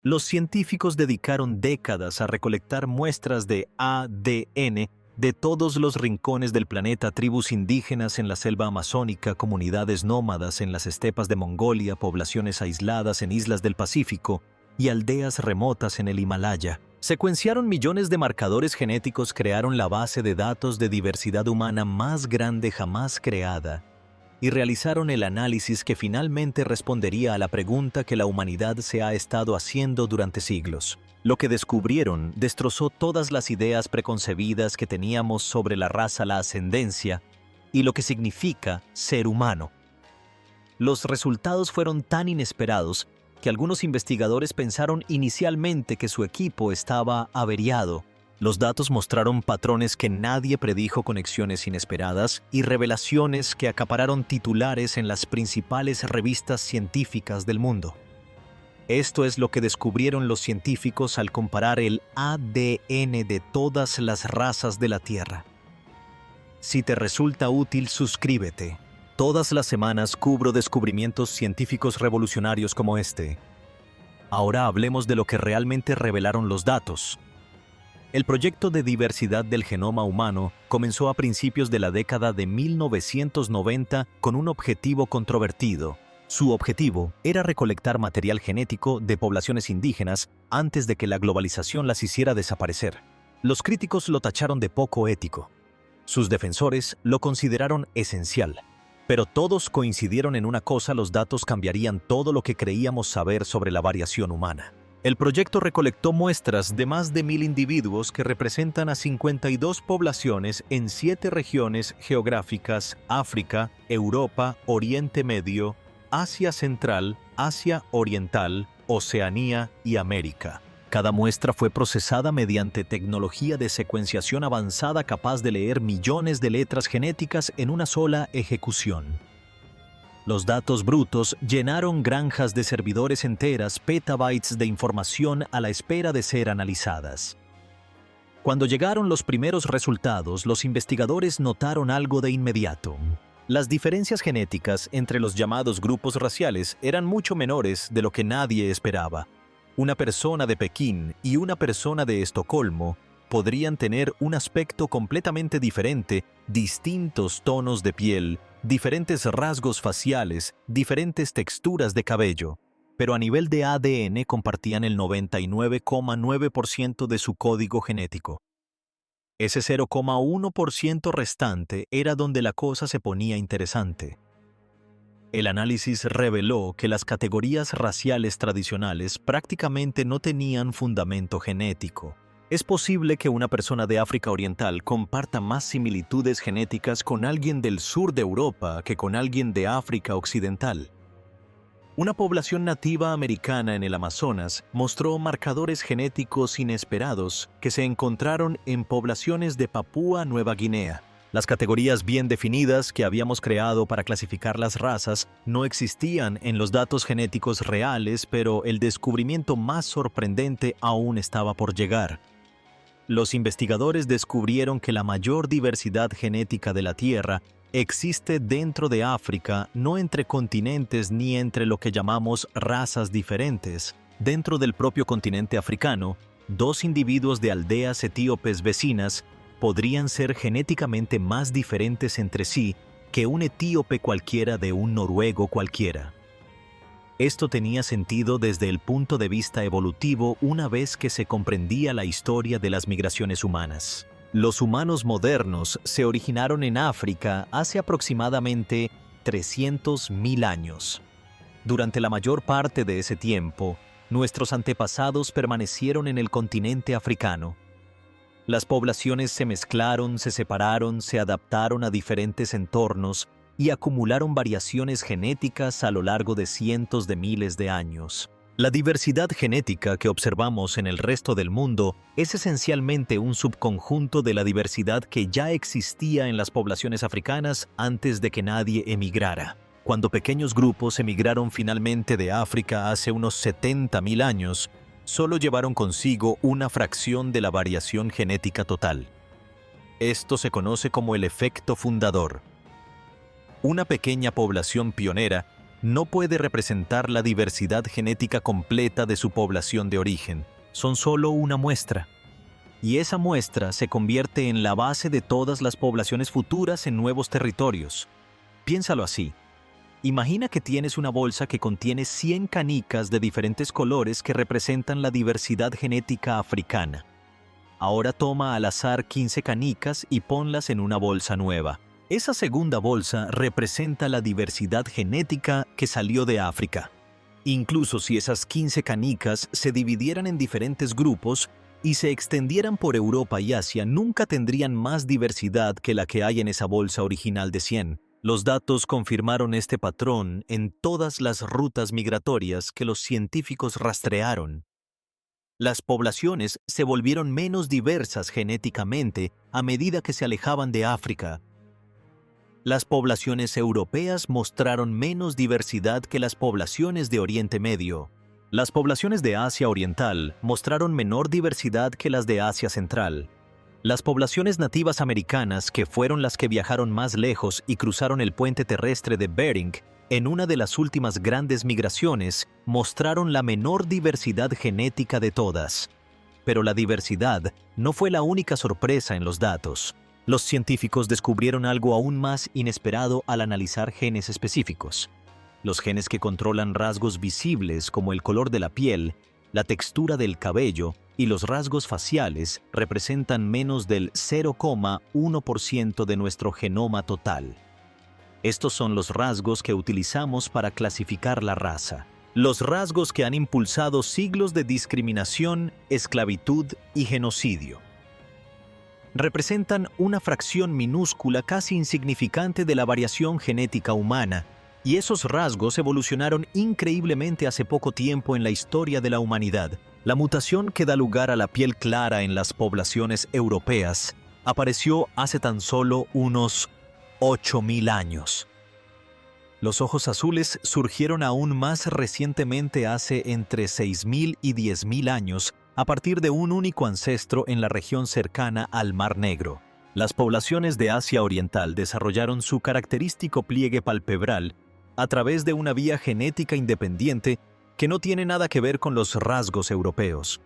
Los científicos dedicaron décadas a recolectar muestras de ADN de todos los rincones del planeta, tribus indígenas en la selva amazónica, comunidades nómadas en las estepas de Mongolia, poblaciones aisladas en islas del Pacífico y aldeas remotas en el Himalaya. Secuenciaron millones de marcadores genéticos, crearon la base de datos de diversidad humana más grande jamás creada y realizaron el análisis que finalmente respondería a la pregunta que la humanidad se ha estado haciendo durante siglos. Lo que descubrieron destrozó todas las ideas preconcebidas que teníamos sobre la raza, la ascendencia y lo que significa ser humano. Los resultados fueron tan inesperados que algunos investigadores pensaron inicialmente que su equipo estaba averiado. Los datos mostraron patrones que nadie predijo, conexiones inesperadas y revelaciones que acapararon titulares en las principales revistas científicas del mundo. Esto es lo que descubrieron los científicos al comparar el ADN de todas las razas de la Tierra. Si te resulta útil, suscríbete. Todas las semanas cubro descubrimientos científicos revolucionarios como este. Ahora hablemos de lo que realmente revelaron los datos. El proyecto de diversidad del genoma humano comenzó a principios de la década de 1990 con un objetivo controvertido. Su objetivo era recolectar material genético de poblaciones indígenas antes de que la globalización las hiciera desaparecer. Los críticos lo tacharon de poco ético. Sus defensores lo consideraron esencial. Pero todos coincidieron en una cosa: los datos cambiarían todo lo que creíamos saber sobre la variación humana. El proyecto recolectó muestras de más de 1000 individuos que representan a 52 poblaciones en 7 regiones geográficas: África, Europa, Oriente Medio, Asia Central, Asia Oriental, Oceanía y América. Cada muestra fue procesada mediante tecnología de secuenciación avanzada capaz de leer millones de letras genéticas en una sola ejecución. Los datos brutos llenaron granjas de servidores enteras, petabytes de información a la espera de ser analizadas. Cuando llegaron los primeros resultados, los investigadores notaron algo de inmediato. Las diferencias genéticas entre los llamados grupos raciales eran mucho menores de lo que nadie esperaba. Una persona de Pekín y una persona de Estocolmo podrían tener un aspecto completamente diferente, distintos tonos de piel, diferentes rasgos faciales, diferentes texturas de cabello, pero a nivel de ADN compartían el 99,9% de su código genético. Ese 0,1% restante era donde la cosa se ponía interesante. El análisis reveló que las categorías raciales tradicionales prácticamente no tenían fundamento genético. Es posible que una persona de África Oriental comparta más similitudes genéticas con alguien del sur de Europa que con alguien de África Occidental. Una población nativa americana en el Amazonas mostró marcadores genéticos inesperados que se encontraron en poblaciones de Papúa Nueva Guinea. Las categorías bien definidas que habíamos creado para clasificar las razas no existían en los datos genéticos reales, pero el descubrimiento más sorprendente aún estaba por llegar. Los investigadores descubrieron que la mayor diversidad genética de la Tierra existe dentro de África, no entre continentes ni entre lo que llamamos razas diferentes. Dentro del propio continente africano, 2 individuos de aldeas etíopes vecinas podrían ser genéticamente más diferentes entre sí que un etíope cualquiera de un noruego cualquiera. Esto tenía sentido desde el punto de vista evolutivo una vez que se comprendía la historia de las migraciones humanas. Los humanos modernos se originaron en África hace aproximadamente 300.000 años. Durante la mayor parte de ese tiempo, nuestros antepasados permanecieron en el continente africano. Las poblaciones se mezclaron, se separaron, se adaptaron a diferentes entornos y acumularon variaciones genéticas a lo largo de cientos de miles de años. La diversidad genética que observamos en el resto del mundo es esencialmente un subconjunto de la diversidad que ya existía en las poblaciones africanas antes de que nadie emigrara. Cuando pequeños grupos emigraron finalmente de África hace unos 70.000 años, solo llevaron consigo una fracción de la variación genética total. Esto se conoce como el efecto fundador. Una pequeña población pionera no puede representar la diversidad genética completa de su población de origen. Son solo una muestra. Y esa muestra se convierte en la base de todas las poblaciones futuras en nuevos territorios. Piénsalo así. Imagina que tienes una bolsa que contiene 100 canicas de diferentes colores que representan la diversidad genética africana. Ahora toma al azar 15 canicas y ponlas en una bolsa nueva. Esa segunda bolsa representa la diversidad genética que salió de África. Incluso si esas 15 canicas se dividieran en diferentes grupos y se extendieran por Europa y Asia, nunca tendrían más diversidad que la que hay en esa bolsa original de 100. Los datos confirmaron este patrón en todas las rutas migratorias que los científicos rastrearon. Las poblaciones se volvieron menos diversas genéticamente a medida que se alejaban de África. Las poblaciones europeas mostraron menos diversidad que las poblaciones de Oriente Medio. Las poblaciones de Asia Oriental mostraron menor diversidad que las de Asia Central. Las poblaciones nativas americanas, que fueron las que viajaron más lejos y cruzaron el puente terrestre de Bering en una de las últimas grandes migraciones, mostraron la menor diversidad genética de todas. Pero la diversidad no fue la única sorpresa en los datos. Los científicos descubrieron algo aún más inesperado al analizar genes específicos. Los genes que controlan rasgos visibles como el color de la piel, la textura del cabello y los rasgos faciales representan menos del 0,1% de nuestro genoma total. Estos son los rasgos que utilizamos para clasificar la raza. Los rasgos que han impulsado siglos de discriminación, esclavitud y genocidio. Representan una fracción minúscula, casi insignificante de la variación genética humana, y esos rasgos evolucionaron increíblemente hace poco tiempo en la historia de la humanidad. La mutación que da lugar a la piel clara en las poblaciones europeas apareció hace tan solo unos 8.000 años. Los ojos azules surgieron aún más recientemente, hace entre 6.000 y 10.000 años, a partir de un único ancestro en la región cercana al Mar Negro. Las poblaciones de Asia Oriental desarrollaron su característico pliegue palpebral a través de una vía genética independiente que no tiene nada que ver con los rasgos europeos.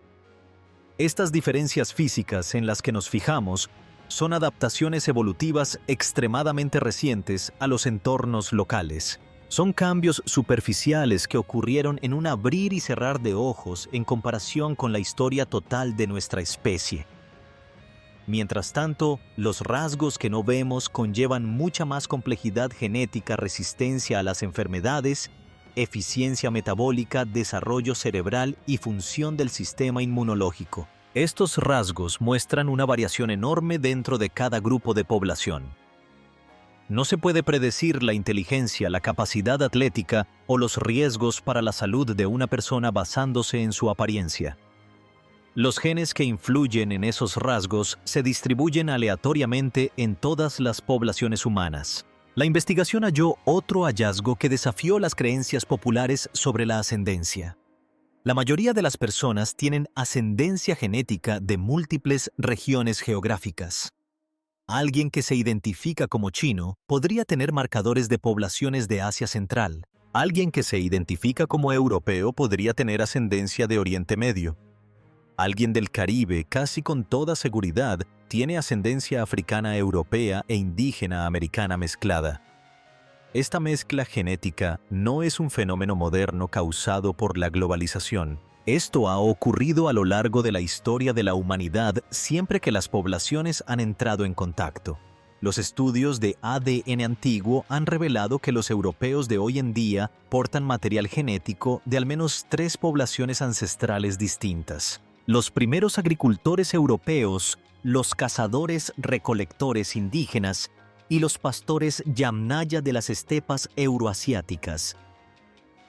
Estas diferencias físicas en las que nos fijamos son adaptaciones evolutivas extremadamente recientes a los entornos locales. Son cambios superficiales que ocurrieron en un abrir y cerrar de ojos en comparación con la historia total de nuestra especie. Mientras tanto, los rasgos que no vemos conllevan mucha más complejidad genética, resistencia a las enfermedades, eficiencia metabólica, desarrollo cerebral y función del sistema inmunológico. Estos rasgos muestran una variación enorme dentro de cada grupo de población. No se puede predecir la inteligencia, la capacidad atlética o los riesgos para la salud de una persona basándose en su apariencia. Los genes que influyen en esos rasgos se distribuyen aleatoriamente en todas las poblaciones humanas. La investigación halló otro hallazgo que desafió las creencias populares sobre la ascendencia. La mayoría de las personas tienen ascendencia genética de múltiples regiones geográficas. Alguien que se identifica como chino podría tener marcadores de poblaciones de Asia Central. Alguien que se identifica como europeo podría tener ascendencia de Oriente Medio. Alguien del Caribe, casi con toda seguridad, tiene ascendencia africana, europea e indígena americana mezclada. Esta mezcla genética no es un fenómeno moderno causado por la globalización. Esto ha ocurrido a lo largo de la historia de la humanidad siempre que las poblaciones han entrado en contacto. Los estudios de ADN antiguo han revelado que los europeos de hoy en día portan material genético de al menos 3 poblaciones ancestrales distintas. Los primeros agricultores europeos, los cazadores-recolectores indígenas y los pastores Yamnaya de las estepas euroasiáticas.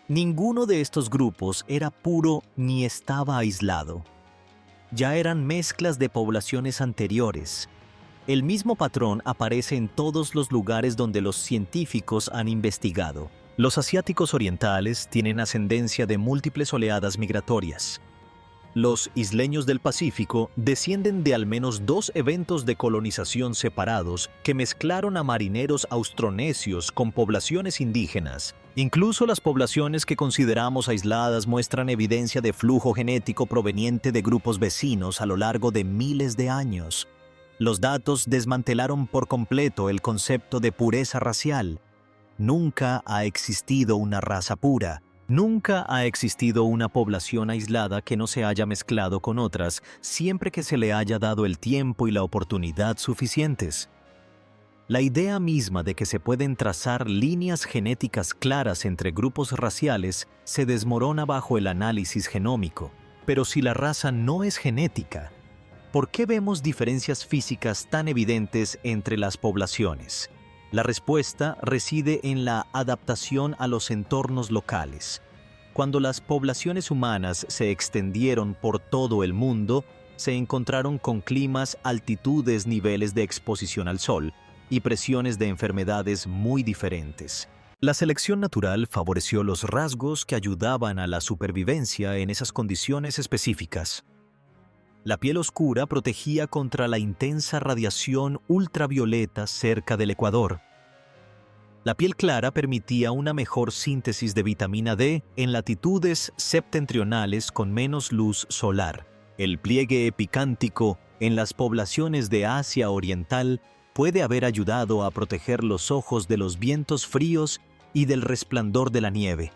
Ninguno de estos grupos era puro ni estaba aislado. Ya eran mezclas de poblaciones anteriores. El mismo patrón aparece en todos los lugares donde los científicos han investigado. Los asiáticos orientales tienen ascendencia de múltiples oleadas migratorias. Los isleños del Pacífico descienden de al menos 2 eventos de colonización separados que mezclaron a marineros austronesios con poblaciones indígenas. Incluso las poblaciones que consideramos aisladas muestran evidencia de flujo genético proveniente de grupos vecinos a lo largo de miles de años. Los datos desmantelaron por completo el concepto de pureza racial. Nunca ha existido una raza pura. Nunca ha existido una población aislada que no se haya mezclado con otras, siempre que se le haya dado el tiempo y la oportunidad suficientes. La idea misma de que se pueden trazar líneas genéticas claras entre grupos raciales se desmorona bajo el análisis genómico. Pero si la raza no es genética, ¿por qué vemos diferencias físicas tan evidentes entre las poblaciones? La respuesta reside en la adaptación a los entornos locales. Cuando las poblaciones humanas se extendieron por todo el mundo, se encontraron con climas, altitudes, niveles de exposición al sol y presiones de enfermedades muy diferentes. La selección natural favoreció los rasgos que ayudaban a la supervivencia en esas condiciones específicas. La piel oscura protegía contra la intensa radiación ultravioleta cerca del ecuador. La piel clara permitía una mejor síntesis de vitamina D en latitudes septentrionales con menos luz solar. El pliegue epicántico en las poblaciones de Asia Oriental puede haber ayudado a proteger los ojos de los vientos fríos y del resplandor de la nieve.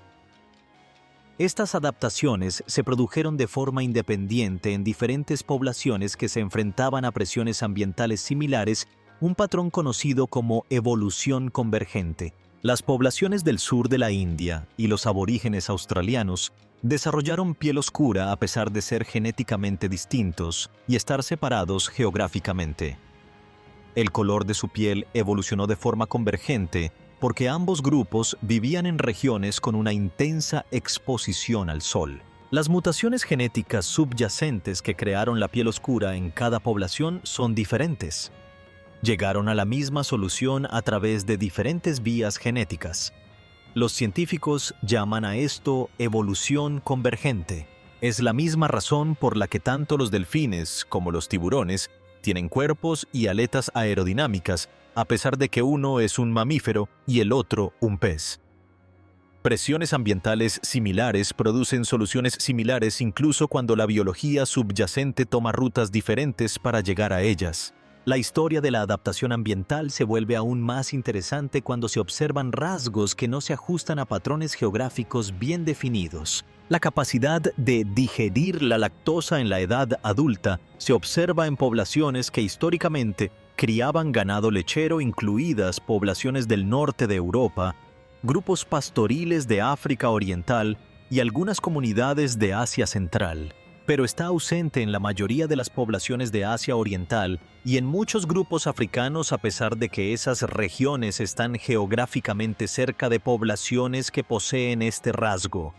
Estas adaptaciones se produjeron de forma independiente en diferentes poblaciones que se enfrentaban a presiones ambientales similares, un patrón conocido como evolución convergente. Las poblaciones del sur de la India y los aborígenes australianos desarrollaron piel oscura a pesar de ser genéticamente distintos y estar separados geográficamente. El color de su piel evolucionó de forma convergente porque ambos grupos vivían en regiones con una intensa exposición al sol. Las mutaciones genéticas subyacentes que crearon la piel oscura en cada población son diferentes. Llegaron a la misma solución a través de diferentes vías genéticas. Los científicos llaman a esto evolución convergente. Es la misma razón por la que tanto los delfines como los tiburones tienen cuerpos y aletas aerodinámicas, a pesar de que uno es un mamífero y el otro un pez. Presiones ambientales similares producen soluciones similares incluso cuando la biología subyacente toma rutas diferentes para llegar a ellas. La historia de la adaptación ambiental se vuelve aún más interesante cuando se observan rasgos que no se ajustan a patrones geográficos bien definidos. La capacidad de digerir la lactosa en la edad adulta se observa en poblaciones que históricamente criaban ganado lechero, incluidas poblaciones del norte de Europa, grupos pastoriles de África Oriental y algunas comunidades de Asia Central, pero está ausente en la mayoría de las poblaciones de Asia Oriental y en muchos grupos africanos, a pesar de que esas regiones están geográficamente cerca de poblaciones que poseen este rasgo.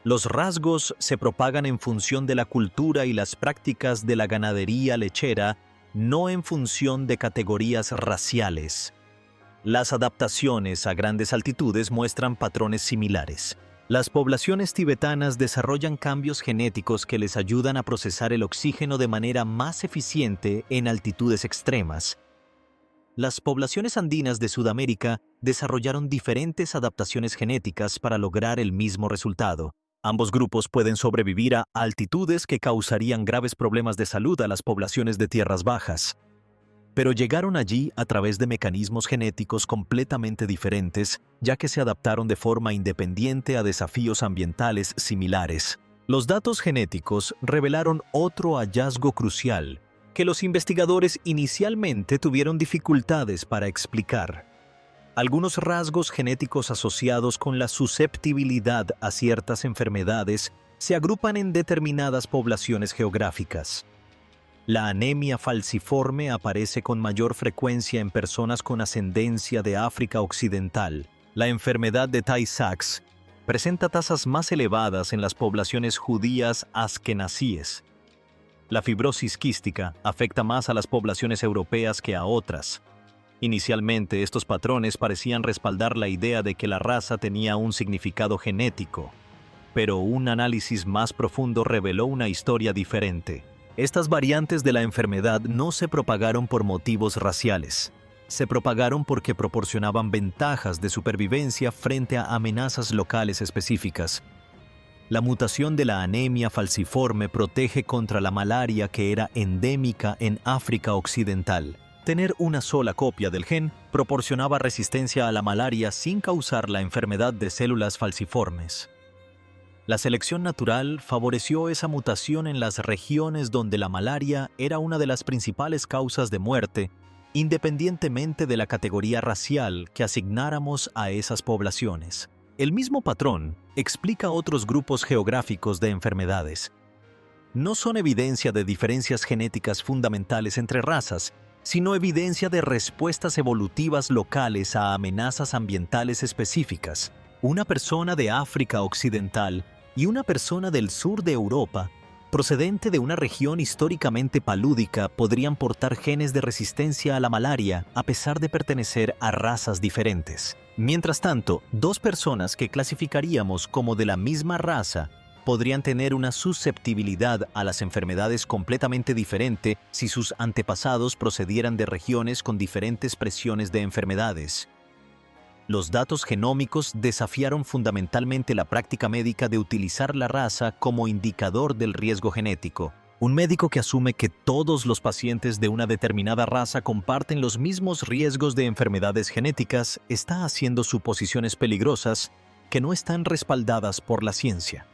Los rasgos se propagan en función de la cultura y las prácticas de la ganadería lechera, no en función de categorías raciales. Las adaptaciones a grandes altitudes muestran patrones similares. Las poblaciones tibetanas desarrollan cambios genéticos que les ayudan a procesar el oxígeno de manera más eficiente en altitudes extremas. Las poblaciones andinas de Sudamérica desarrollaron diferentes adaptaciones genéticas para lograr el mismo resultado. Ambos grupos pueden sobrevivir a altitudes que causarían graves problemas de salud a las poblaciones de tierras bajas. Pero llegaron allí a través de mecanismos genéticos completamente diferentes, ya que se adaptaron de forma independiente a desafíos ambientales similares. Los datos genéticos revelaron otro hallazgo crucial, que los investigadores inicialmente tuvieron dificultades para explicar. Algunos rasgos genéticos asociados con la susceptibilidad a ciertas enfermedades se agrupan en determinadas poblaciones geográficas. La anemia falciforme aparece con mayor frecuencia en personas con ascendencia de África Occidental. La enfermedad de Tay-Sachs presenta tasas más elevadas en las poblaciones judías askenazíes. La fibrosis quística afecta más a las poblaciones europeas que a otras. Inicialmente, estos patrones parecían respaldar la idea de que la raza tenía un significado genético. pero un análisis más profundo reveló una historia diferente. Estas variantes de la enfermedad no se propagaron por motivos raciales. Se propagaron porque proporcionaban ventajas de supervivencia frente a amenazas locales específicas. La mutación de la anemia falciforme protege contra la malaria que era endémica en África Occidental. Tener una sola copia del gen proporcionaba resistencia a la malaria sin causar la enfermedad de células falciformes. La selección natural favoreció esa mutación en las regiones donde la malaria era una de las principales causas de muerte, independientemente de la categoría racial que asignáramos a esas poblaciones. El mismo patrón explica otros grupos geográficos de enfermedades. No son evidencia de diferencias genéticas fundamentales entre razas, sino evidencia de respuestas evolutivas locales a amenazas ambientales específicas. Una persona de África Occidental y una persona del sur de Europa, procedente de una región históricamente palúdica, podrían portar genes de resistencia a la malaria a pesar de pertenecer a razas diferentes. Mientras tanto, dos personas que clasificaríamos como de la misma raza podrían tener una susceptibilidad a las enfermedades completamente diferente si sus antepasados procedieran de regiones con diferentes presiones de enfermedades. Los datos genómicos desafiaron fundamentalmente la práctica médica de utilizar la raza como indicador del riesgo genético. Un médico que asume que todos los pacientes de una determinada raza comparten los mismos riesgos de enfermedades genéticas está haciendo suposiciones peligrosas que no están respaldadas por la ciencia.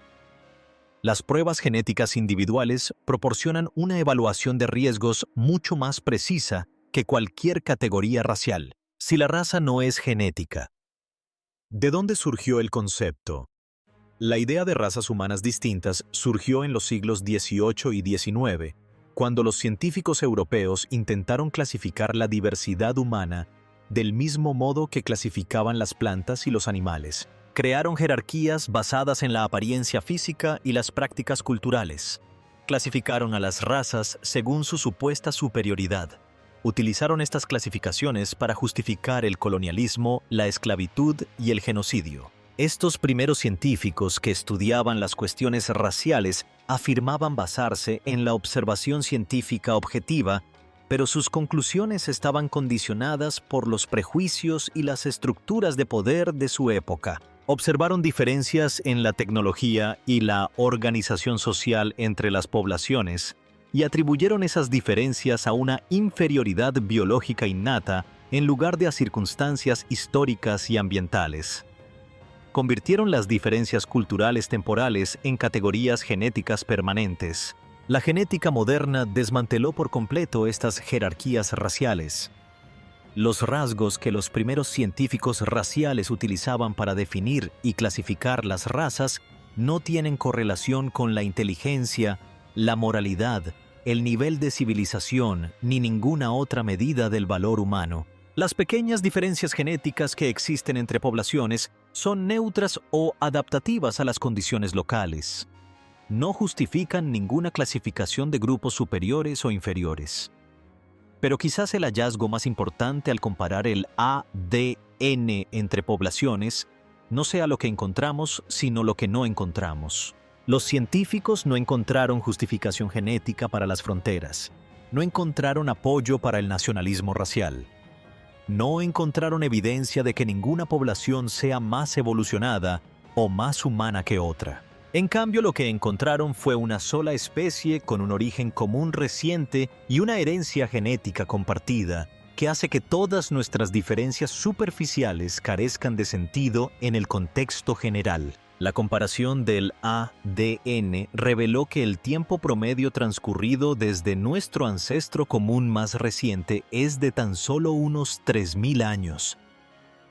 Las pruebas genéticas individuales proporcionan una evaluación de riesgos mucho más precisa que cualquier categoría racial, si la raza no es genética. ¿De dónde surgió el concepto? La idea de razas humanas distintas surgió en los siglos XVIII y XIX, cuando los científicos europeos intentaron clasificar la diversidad humana del mismo modo que clasificaban las plantas y los animales. Crearon jerarquías basadas en la apariencia física y las prácticas culturales. Clasificaron a las razas según su supuesta superioridad. Utilizaron estas clasificaciones para justificar el colonialismo, la esclavitud y el genocidio. Estos primeros científicos que estudiaban las cuestiones raciales afirmaban basarse en la observación científica objetiva, pero sus conclusiones estaban condicionadas por los prejuicios y las estructuras de poder de su época. Observaron diferencias en la tecnología y la organización social entre las poblaciones y atribuyeron esas diferencias a una inferioridad biológica innata en lugar de a circunstancias históricas y ambientales. Convirtieron las diferencias culturales temporales en categorías genéticas permanentes. La genética moderna desmanteló por completo estas jerarquías raciales. Los rasgos que los primeros científicos raciales utilizaban para definir y clasificar las razas no tienen correlación con la inteligencia, la moralidad, el nivel de civilización ni ninguna otra medida del valor humano. Las pequeñas diferencias genéticas que existen entre poblaciones son neutras o adaptativas a las condiciones locales. No justifican ninguna clasificación de grupos superiores o inferiores. Pero quizás el hallazgo más importante al comparar el ADN entre poblaciones no sea lo que encontramos, sino lo que no encontramos. Los científicos no encontraron justificación genética para las fronteras. No encontraron apoyo para el nacionalismo racial. No encontraron evidencia de que ninguna población sea más evolucionada o más humana que otra. En cambio, lo que encontraron fue una sola especie con un origen común reciente y una herencia genética compartida, que hace que todas nuestras diferencias superficiales carezcan de sentido en el contexto general. La comparación del ADN reveló que el tiempo promedio transcurrido desde nuestro ancestro común más reciente es de tan solo unos 3000 años.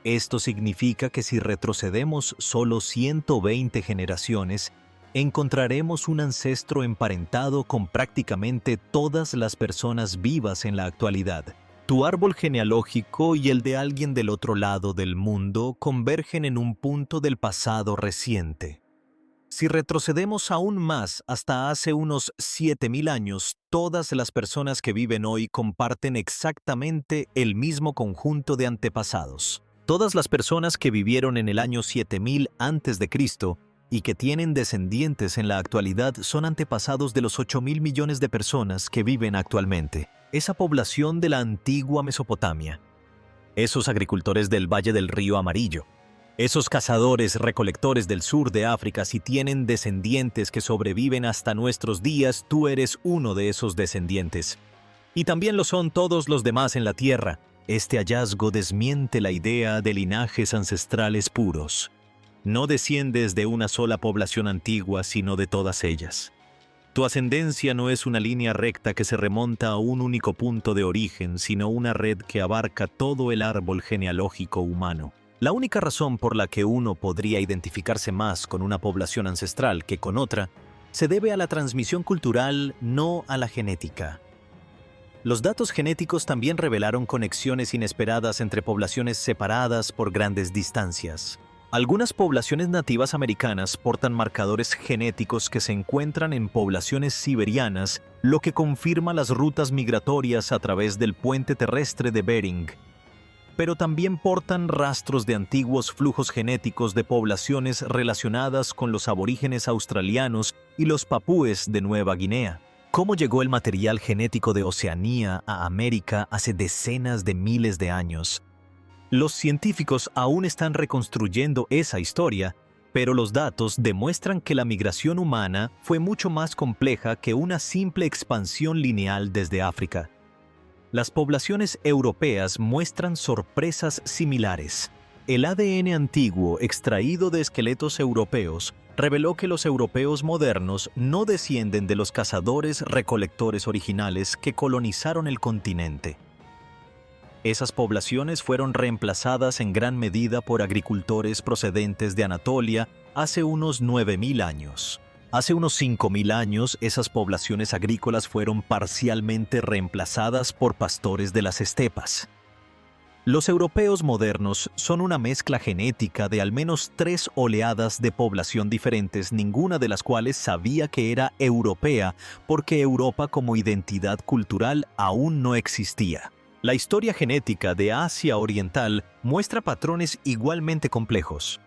Esto significa que si retrocedemos solo 120 generaciones, encontraremos un ancestro emparentado con prácticamente todas las personas vivas en la actualidad. Tu árbol genealógico y el de alguien del otro lado del mundo convergen en un punto del pasado reciente. Si retrocedemos aún más hasta hace unos 7000 años, todas las personas que viven hoy comparten exactamente el mismo conjunto de antepasados. Todas las personas que vivieron en el año 7000 a.C. y que tienen descendientes en la actualidad son antepasados de los 8.000 millones de personas que viven actualmente. Esa población de la antigua Mesopotamia. Esos agricultores del Valle del Río Amarillo. Esos cazadores-recolectores del sur de África, si tienen descendientes que sobreviven hasta nuestros días, tú eres uno de esos descendientes. Y también lo son todos los demás en la tierra. Este hallazgo desmiente la idea de linajes ancestrales puros. No desciendes de una sola población antigua, sino de todas ellas. Tu ascendencia no es una línea recta que se remonta a un único punto de origen, sino una red que abarca todo el árbol genealógico humano. La única razón por la que uno podría identificarse más con una población ancestral que con otra se debe a la transmisión cultural, no a la genética. Los datos genéticos también revelaron conexiones inesperadas entre poblaciones separadas por grandes distancias. Algunas poblaciones nativas americanas portan marcadores genéticos que se encuentran en poblaciones siberianas, lo que confirma las rutas migratorias a través del puente terrestre de Bering. Pero también portan rastros de antiguos flujos genéticos de poblaciones relacionadas con los aborígenes australianos y los papúes de Nueva Guinea. ¿Cómo llegó el material genético de Oceanía a América hace decenas de miles de años? Los científicos aún están reconstruyendo esa historia, pero los datos demuestran que la migración humana fue mucho más compleja que una simple expansión lineal desde África. Las poblaciones europeas muestran sorpresas similares. El ADN antiguo extraído de esqueletos europeos reveló que los europeos modernos no descienden de los cazadores-recolectores originales que colonizaron el continente. Esas poblaciones fueron reemplazadas en gran medida por agricultores procedentes de Anatolia hace unos 9.000 años. Hace unos 5.000 años, esas poblaciones agrícolas fueron parcialmente reemplazadas por pastores de las estepas. Los europeos modernos son una mezcla genética de al menos 3 oleadas de población diferentes, ninguna de las cuales sabía que era europea, porque Europa como identidad cultural aún no existía. La historia genética de Asia Oriental muestra patrones igualmente complejos.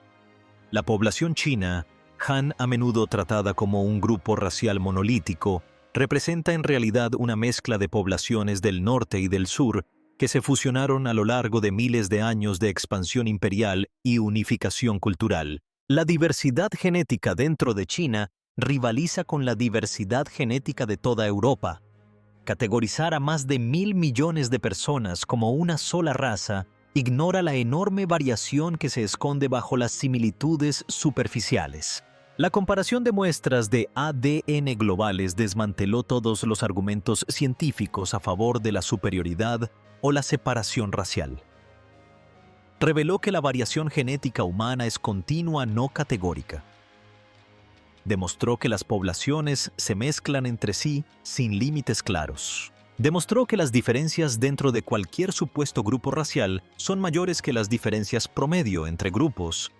La población china, Han, a menudo tratada como un grupo racial monolítico, representa en realidad una mezcla de poblaciones del norte y del sur que se fusionaron a lo largo de miles de años de expansión imperial y unificación cultural. La diversidad genética dentro de China rivaliza con la diversidad genética de toda Europa. Categorizar a más de 1.000 millones de personas como una sola raza ignora la enorme variación que se esconde bajo las similitudes superficiales. La comparación de muestras de ADN globales desmanteló todos los argumentos científicos a favor de la superioridad o la separación racial. Reveló que la variación genética humana es continua, no categórica. Demostró que las poblaciones se mezclan entre sí sin límites claros. Demostró que las diferencias dentro de cualquier supuesto grupo racial son mayores que las diferencias promedio entre grupos.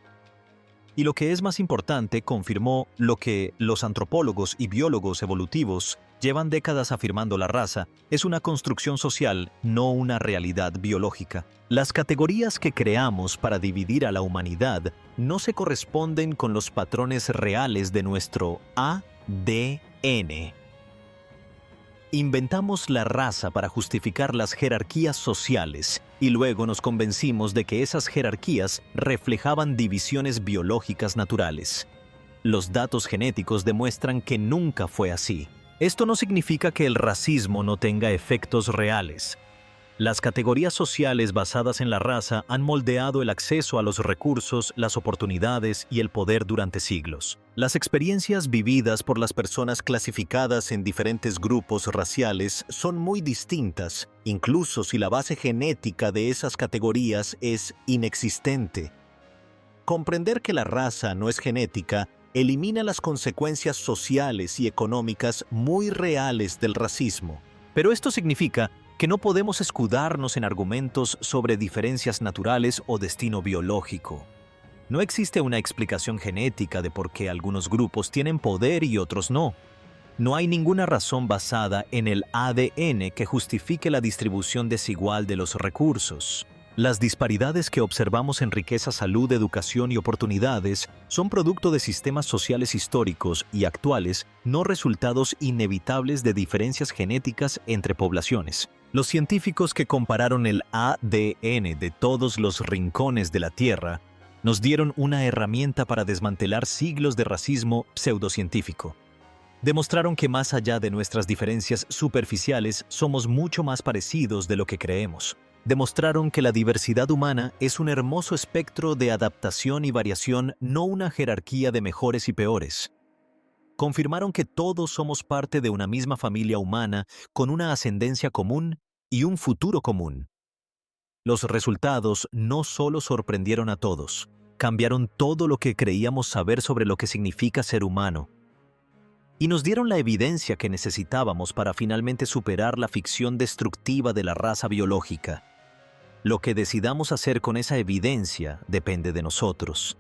Y lo que es más importante, confirmó lo que los antropólogos y biólogos evolutivos llevan décadas afirmando: la raza es una construcción social, no una realidad biológica. Las categorías que creamos para dividir a la humanidad no se corresponden con los patrones reales de nuestro ADN. Inventamos la raza para justificar las jerarquías sociales y luego nos convencimos de que esas jerarquías reflejaban divisiones biológicas naturales. Los datos genéticos demuestran que nunca fue así. Esto no significa que el racismo no tenga efectos reales. Las categorías sociales basadas en la raza han moldeado el acceso a los recursos, las oportunidades y el poder durante siglos. Las experiencias vividas por las personas clasificadas en diferentes grupos raciales son muy distintas, incluso si la base genética de esas categorías es inexistente. Comprender que la raza no es genética elimina las consecuencias sociales y económicas muy reales del racismo. Pero esto significa que no podemos escudarnos en argumentos sobre diferencias naturales o destino biológico. No existe una explicación genética de por qué algunos grupos tienen poder y otros no. No hay ninguna razón basada en el ADN que justifique la distribución desigual de los recursos. Las disparidades que observamos en riqueza, salud, educación y oportunidades son producto de sistemas sociales históricos y actuales, no resultados inevitables de diferencias genéticas entre poblaciones. Los científicos que compararon el ADN de todos los rincones de la Tierra nos dieron una herramienta para desmantelar siglos de racismo pseudocientífico. Demostraron que más allá de nuestras diferencias superficiales, somos mucho más parecidos de lo que creemos. Demostraron que la diversidad humana es un hermoso espectro de adaptación y variación, no una jerarquía de mejores y peores. Confirmaron que todos somos parte de una misma familia humana con una ascendencia común y un futuro común. Los resultados no solo sorprendieron a todos, cambiaron todo lo que creíamos saber sobre lo que significa ser humano. Y nos dieron la evidencia que necesitábamos para finalmente superar la ficción destructiva de la raza biológica. Lo que decidamos hacer con esa evidencia depende de nosotros.